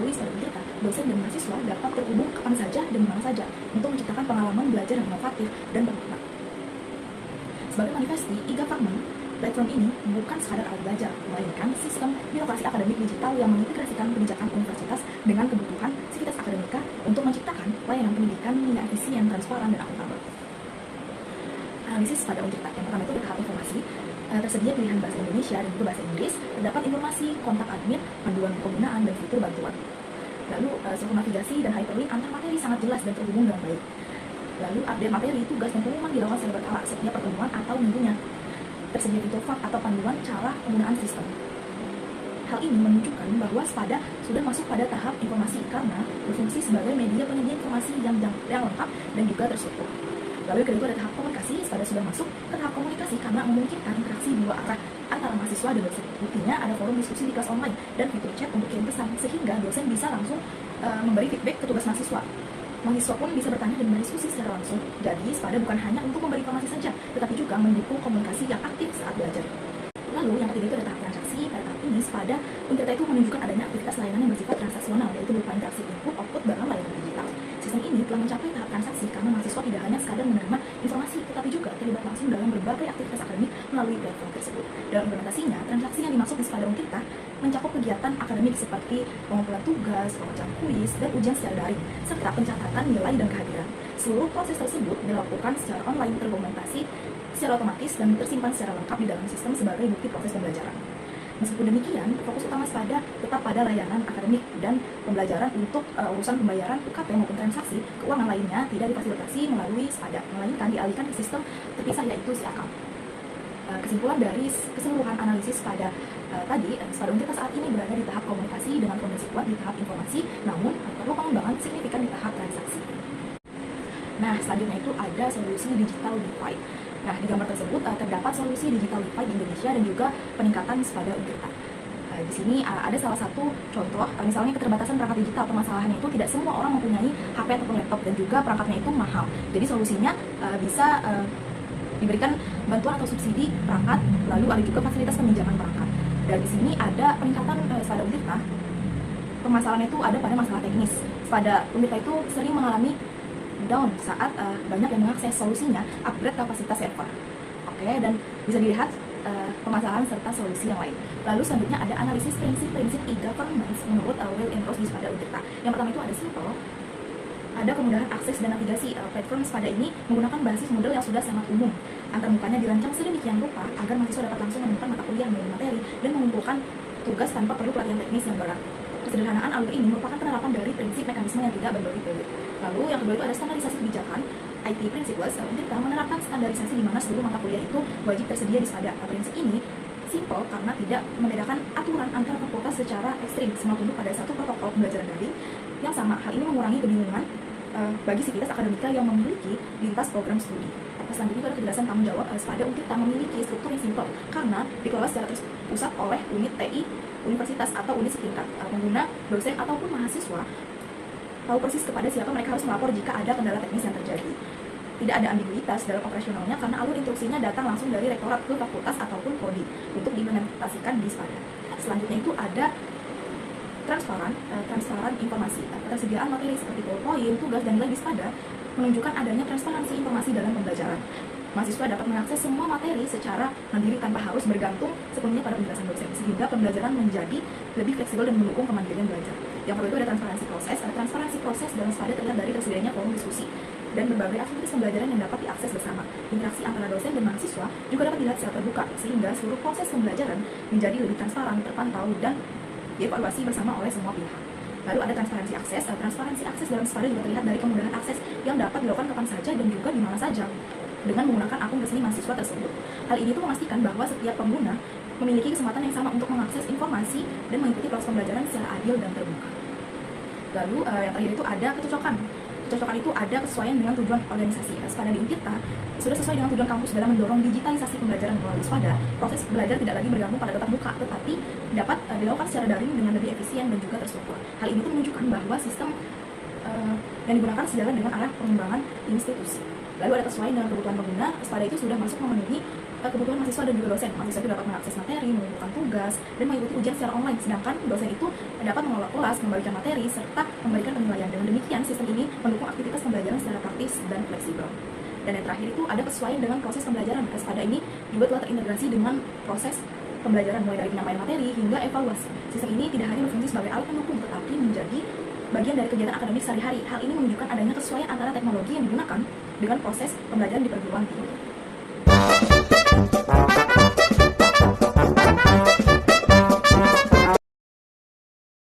Melalui Spada Untirta, dosen dan mahasiswa dapat terhubung kapan saja dan di mana saja untuk menciptakan pengalaman belajar yang inovatif dan bermakna. Sebagai manifesti, e-government, platform ini bukan sekadar alat belajar, melainkan sistem birokrasi akademik digital yang mengintegrasikan kebijakan universitas dengan kebutuhan sivitas akademika untuk menciptakan layanan pendidikan yang efisien, transparan, dan akuntabel. Analisis pada Untirta yang pertama itu bertahap informasi, tersedia pilihan bahasa Indonesia dan juga bahasa Inggris, terdapat informasi, kontak admin, panduan penggunaan, dan fitur bantuan. Lalu struktur navigasi dan hyperlink antar materi sangat jelas dan terhubung dengan baik. Lalu update materi, tugas, dan pengumuman dilakukan secara berkala setiap pertemuan atau minggunya. Tersedia fitur FAQ atau panduan cara penggunaan sistem. Hal ini menunjukkan bahwa Spada sudah masuk pada tahap informasi karena berfungsi sebagai media penyedia informasi yang lengkap dan juga terstruktur. Lalu kedua ada tahap komunikasi. Spada sudah masuk ke tahap komunikasi karena memungkinkan interaksi dua arah antara mahasiswa dan dosen. Buktinya ada forum diskusi di kelas online dan fitur chat untuk kirim pesan sehingga dosen bisa langsung memberi feedback ke tugas mahasiswa. Mahasiswa pun bisa bertanya dan berdiskusi secara langsung. Jadi Spada bukan hanya untuk memberi informasi saja, tetapi juga mendukung komunikasi yang aktif saat belajar. Lalu yang ketiga itu ada tahap transaksi. Pada tahap ini Spada Untirta itu menunjukkan adanya aktivitas layanan yang bersifat transaksional, yaitu berupa interaksi input output dalam layanan digital. Sistem ini telah mencapai tahap transaksi karena mahasiswa tidak hanya sekadar menerima informasi, tetapi juga terlibat langsung dalam berbagai aktivitas akademik melalui platform tersebut. Dalam implementasinya, transaksi yang dimaksud di Spada Untirta mencakup kegiatan akademik seperti pengumpulan tugas, pembacaan kuis, dan ujian secara daring, serta pencatatan nilai dan kehadiran. Seluruh proses tersebut dilakukan secara online, terdokumentasi secara otomatis, dan tersimpan secara lengkap di dalam sistem sebagai bukti proses pembelajaran. Meskipun demikian, fokus utama Spada tetap pada layanan akademik dan pembelajaran. Untuk urusan pembayaran UKT maupun transaksi keuangan lainnya tidak difasilitasi melalui Spada, melainkan dialihkan ke sistem terpisah yaitu SIAKAM. Kesimpulan dari keseluruhan analisis pada tadi, Spada Untirta saat ini berada di tahap komunikasi dengan fondasi kuat di tahap informasi, namun perlu pengembangan signifikan di tahap transaksi. Nah, selanjutnya itu ada solusi digital DeFi. Nah, di gambar tersebut terdapat solusi digital DeFi di Indonesia dan juga peningkatan Spada Untirta. Di sini ada salah satu contoh, misalnya keterbatasan perangkat digital. Permasalahannya itu tidak semua orang mempunyai HP ataupun laptop dan juga perangkatnya itu mahal. Jadi solusinya bisa diberikan bantuan atau subsidi perangkat, lalu ada juga fasilitas peminjaman perangkat. Dan di sini ada peningkatan Spada Untirta. Permasalahannya itu ada pada masalah teknis. Spada Untirta itu sering mengalami down saat banyak yang mengakses solusinya upgrade kapasitas server. Oke, dan bisa dilihat permasalahan serta solusi yang lain. Lalu selanjutnya ada analisis prinsip-prinsip e-governance menurut Will and Rose di Spada Untirta. Yang pertama itu ada simple, ada kemudahan akses dan navigasi. Platform Spada ini menggunakan basis model yang sudah sangat umum. Antarmukanya dirancang sedemikian rupa agar mahasiswa dapat langsung menemukan mata kuliah melalui materi dan mengumpulkan tugas tanpa perlu pelatihan teknis yang berat. Kesederhanaan alur ini merupakan penerapan dari prinsip mekanisme yang tidak berbelit-belit. Lalu yang kedua itu ada standarisasi kebijakan. IT Principles Untirta menerapkan standarisasi di mana seluruh mata kuliah itu wajib tersedia di Spada. Prinsip ini simple karena tidak membedakan aturan antara fakultas secara ekstrim, semua tunduk pada satu protokol pembelajaran daring yang sama. Hal ini mengurangi kebingungan bagi sivitas akademika yang memiliki lintas program studi. Selanjutnya ada kejelasan tanggung jawab. Spada Untirta memiliki struktur yang simple karena dikelola secara terpusat oleh unit TI universitas atau unit setingkat. Pengguna, dosen, ataupun mahasiswa tahu persis kepada siapa mereka harus melapor jika ada kendala teknis yang terjadi. Tidak ada ambiguitas dalam operasionalnya karena alur instruksinya datang langsung dari rektorat ke fakultas ataupun prodi untuk diimplementasikan di Spada. Selanjutnya itu ada transparan informasi. Ketersediaan materi seperti PowerPoint, tugas, dan nilai di Spada menunjukkan adanya transparansi informasi dalam pembelajaran. Mahasiswa dapat mengakses semua materi secara mandiri tanpa harus bergantung sepenuhnya pada penjelasan dosen, sehingga pembelajaran menjadi lebih fleksibel dan mendukung kemandirian belajar. Yang kedua itu ada transparansi proses. Transparansi proses dalam Spada terlihat dari tersedianya forum diskusi dan berbagai aktivitas pembelajaran yang dapat diakses bersama. Interaksi antara dosen dan mahasiswa juga dapat dilihat secara terbuka, sehingga seluruh proses pembelajaran menjadi lebih transparan, terpantau, dan dievaluasi bersama oleh semua pihak. Lalu ada transparansi akses. Transparansi akses dalam Spada juga terlihat dari kemudahan akses yang dapat dilakukan kapan saja dan juga di mana saja dengan menggunakan akun resmi mahasiswa tersebut. Hal ini tuh memastikan bahwa setiap pengguna memiliki kesempatan yang sama untuk mengakses informasi dan mengikuti proses pembelajaran secara adil dan terbuka. Lalu yang terakhir itu ada kecocokan. Kecocokan itu ada kesesuaian dengan tujuan organisasi. Spada di Untirta sudah sesuai dengan tujuan kampus dalam mendorong digitalisasi pembelajaran melalui Spada. Proses belajar tidak lagi bergantung pada tatap muka, tetapi dapat dilakukan secara daring dengan lebih efisien dan juga terstruktur. Hal ini tuh menunjukkan bahwa sistem yang digunakan sejalan dengan arah pengembangan institusi. Lalu ada kesesuaian dengan kebutuhan pengguna. Espada itu sudah masuk memenuhi kebutuhan mahasiswa dan juga dosen. Mahasiswa itu dapat mengakses materi, mengumpulkan tugas, dan mengikuti ujian secara online. Sedangkan dosen itu dapat mengelola kelas, memberikan materi, serta memberikan penilaian. Dengan demikian, sistem ini mendukung aktivitas pembelajaran secara praktis dan fleksibel. Dan yang terakhir itu ada kesesuaian dengan proses pembelajaran. Espada ini juga telah terintegrasi dengan proses pembelajaran mulai dari penyampaian materi hingga evaluasi. Sistem ini tidak hanya berfungsi sebagai alat pendukung, tetapi menjadi bagian dari kegiatan akademik sehari-hari. Hal ini menunjukkan adanya kesesuaian antara teknologi yang digunakan dengan proses pembelajaran di perguruan tinggi.